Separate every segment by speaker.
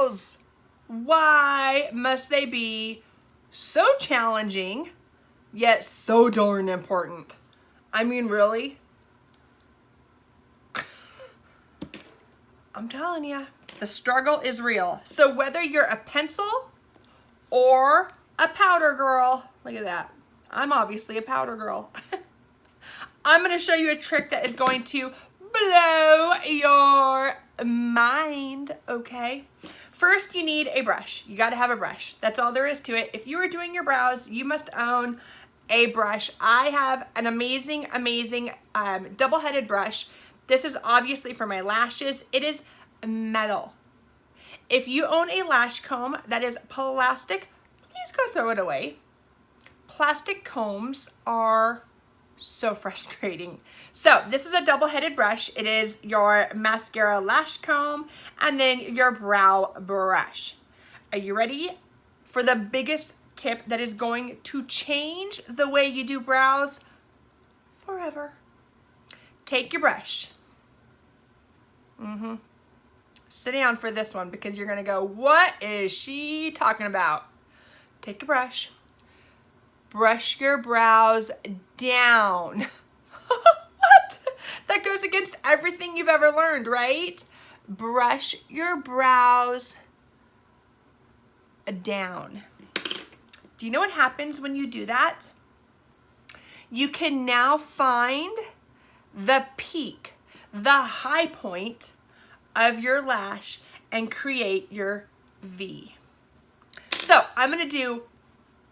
Speaker 1: brows. Why must they be so challenging, yet so darn important? I mean, really? I'm telling you, the struggle is real. So whether you're a pencil or a powder girl, look at that. I'm obviously a powder girl. I'm gonna show you a trick that is going to blow your mind, okay? First, you need a brush. You gotta have a brush. That's all there is to it. If you are doing your brows, you must own a brush. I have an amazing, amazing double-headed brush. This is obviously for my lashes. It is metal. If you own a lash comb that is plastic, please go throw it away. Plastic combs are so frustrating. So this is a double-headed brush. It is your mascara lash comb and then your brow brush. Are you ready for the biggest tip that is going to change the way you do brows forever? Take your brush. Sit down for this one because you're gonna go, what is she talking about? Take a brush. Brush your brows down. What? That goes against everything you've ever learned, right? Brush your brows down. Do you know what happens when you do that? You can now find the peak, the high point of your lash and create your V. So I'm gonna do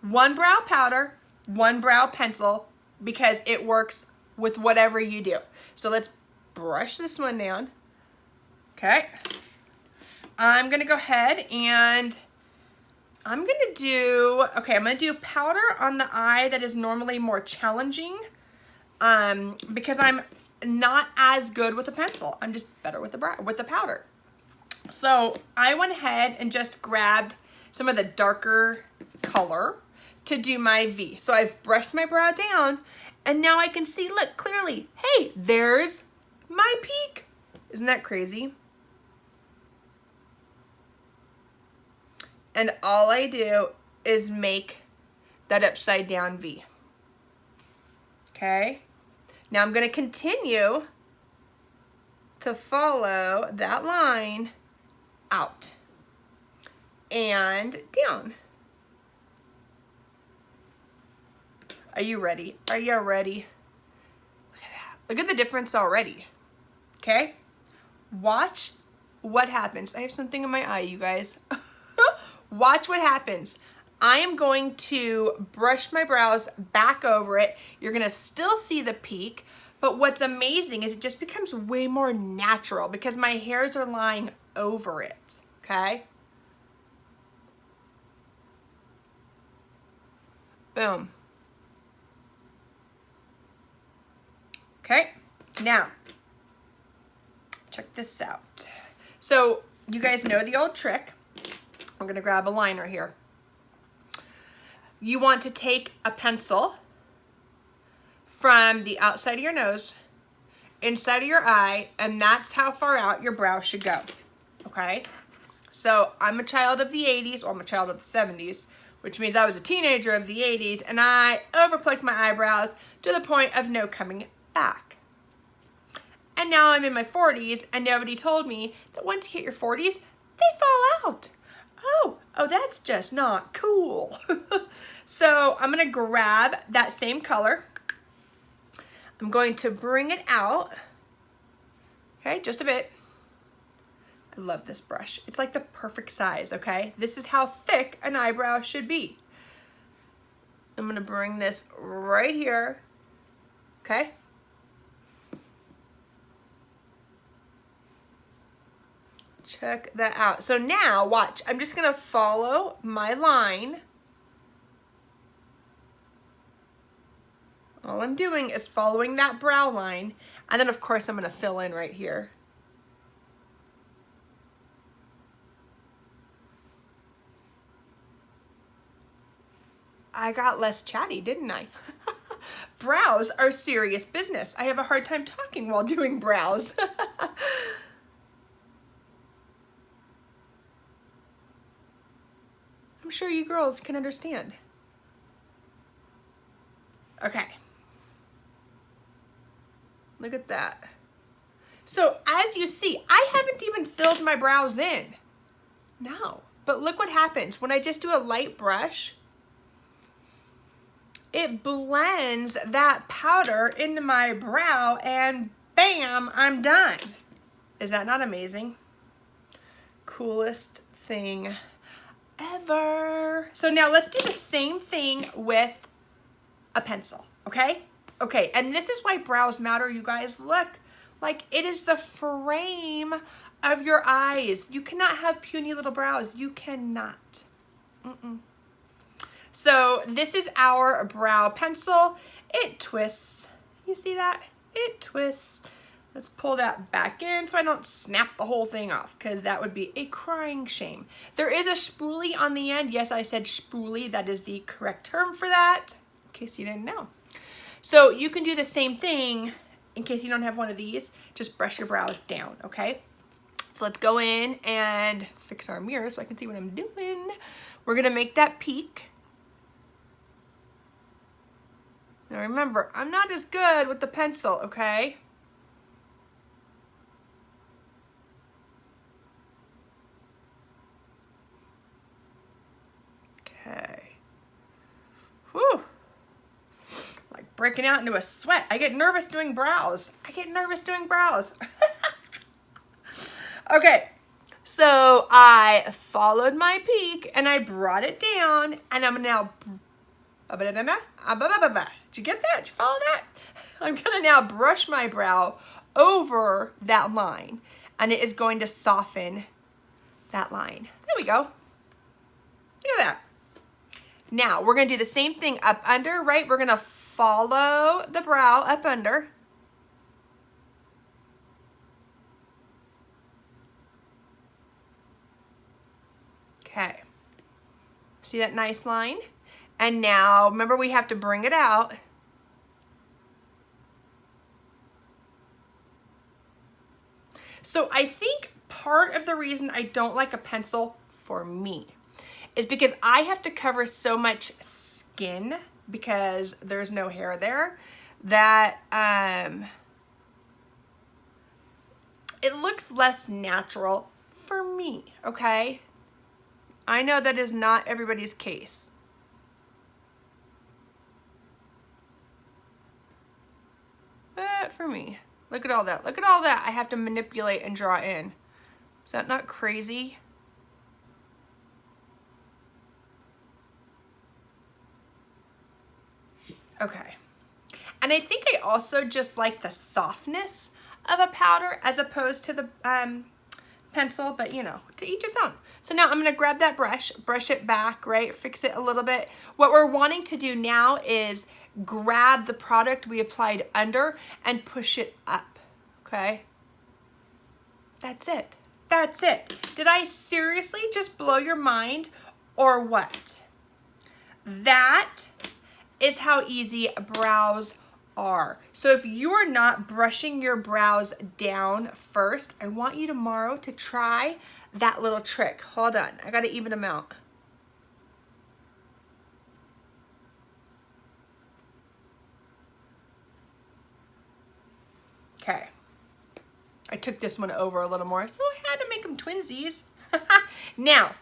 Speaker 1: one brow powder, one brow pencil, because it works with whatever you do. So let's brush this one down. Okay. I'm gonna go ahead and I'm gonna do powder on the eye that is normally more challenging because I'm not as good with a pencil. I'm just better with the powder. So I went ahead and just grabbed some of the darker color to do my V. So I've brushed my brow down and now I can see, look, clearly, hey, there's my peak. Isn't that crazy? And all I do is make that upside down V. Okay? Now I'm gonna continue to follow that line out and down. Are you ready? Are you ready? Look at that. Look at the difference already. Okay? Watch what happens. I have something in my eye, you guys. Watch what happens. I am going to brush my brows back over it. You're gonna still see the peak, but what's amazing is it just becomes way more natural because my hairs are lying over it, okay? Boom. Okay, now, check this out. So you guys know the old trick. I'm gonna grab a liner here. You want to take a pencil from the outside of your nose, inside of your eye, and that's how far out your brow should go, okay? So I'm a child of the 80s, or I'm a child of the 70s, which means I was a teenager of the 80s, and I overplucked my eyebrows to the point of no coming back. And now I'm in my 40s, and nobody told me that once you hit your 40s, they fall out. Oh, that's just not cool. So I'm gonna grab that same color. I'm going to bring it out, okay, just a bit. I love this brush. It's like the perfect size, okay? This is how thick an eyebrow should be. I'm gonna bring this right here, okay? Check that out. So now, watch, I'm just gonna follow my line. All I'm doing is following that brow line, and then of course I'm gonna fill in right here. I got less chatty, didn't I? Brows are serious business. I have a hard time talking while doing brows. sure you girls can understand. Okay. Look at that. So as you see, I haven't even filled my brows in. No, but look what happens when I just do a light brush. It blends that powder into my brow and bam, I'm done. Is that not amazing? Coolest thing ever. So now let's do the same thing with a pencil, okay? Okay, and this is why brows matter, you guys. Look, like it is the frame of your eyes. You cannot have puny little brows. You cannot. So this is our brow pencil. It twists. You see that? It twists. Let's pull that back in so I don't snap the whole thing off, because that would be a crying shame. There is a spoolie on the end. Yes, I said spoolie. That is the correct term for that, in case you didn't know. So you can do the same thing in case you don't have one of these. Just brush your brows down, okay? So let's go in and fix our mirror so I can see what I'm doing. We're gonna make that peak. Now remember, I'm not as good with the pencil, okay? Okay. Whew. Like breaking out into a sweat. I get nervous doing brows. Okay, so I followed my peak and I brought it down, and I'm now, did you get that? Did you follow that? I'm gonna now brush my brow over that line, and it is going to soften that line. There we go. Look at that. Now we're gonna do the same thing up under, right? We're gonna follow the brow up under. Okay, see that nice line? And now, remember, we have to bring it out. So I think part of the reason I don't like a pencil for me is because I have to cover so much skin because there's no hair there that it looks less natural for me, okay? I know that is not everybody's case. But for me, look at all that. Look at all that I have to manipulate and draw in. Is that not crazy? Okay. And I think I also just like the softness of a powder as opposed to the pencil, but you know, to each his own. So now I'm gonna grab that brush it back, right? Fix it a little bit. What we're wanting to do now is grab the product we applied under and push it up, okay? That's it. That's it. Did I seriously just blow your mind or what? That is how easy brows are. So if you are not brushing your brows down first, I want you tomorrow to try that little trick. Hold on, I gotta even them out. Okay, I took this one over a little more, so I had to make them twinsies. Now,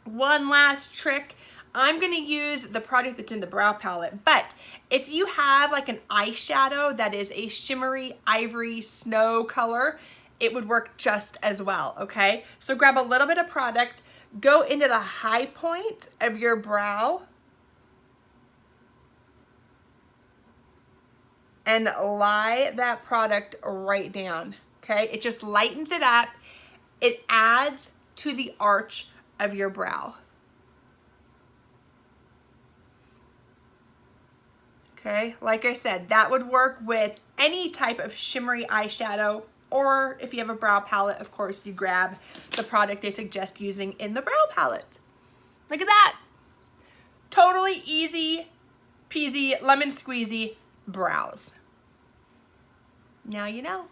Speaker 1: one last trick. I'm gonna use the product that's in the brow palette, but if you have like an eyeshadow that is a shimmery ivory snow color, it would work just as well, okay? So grab a little bit of product, go into the high point of your brow, and lie that product right down, okay? It just lightens it up. It adds to the arch of your brow. Okay, like I said, that would work with any type of shimmery eyeshadow, or if you have a brow palette, of course, you grab the product they suggest using in the brow palette. Look at that. Totally easy peasy, lemon squeezy brows. Now you know.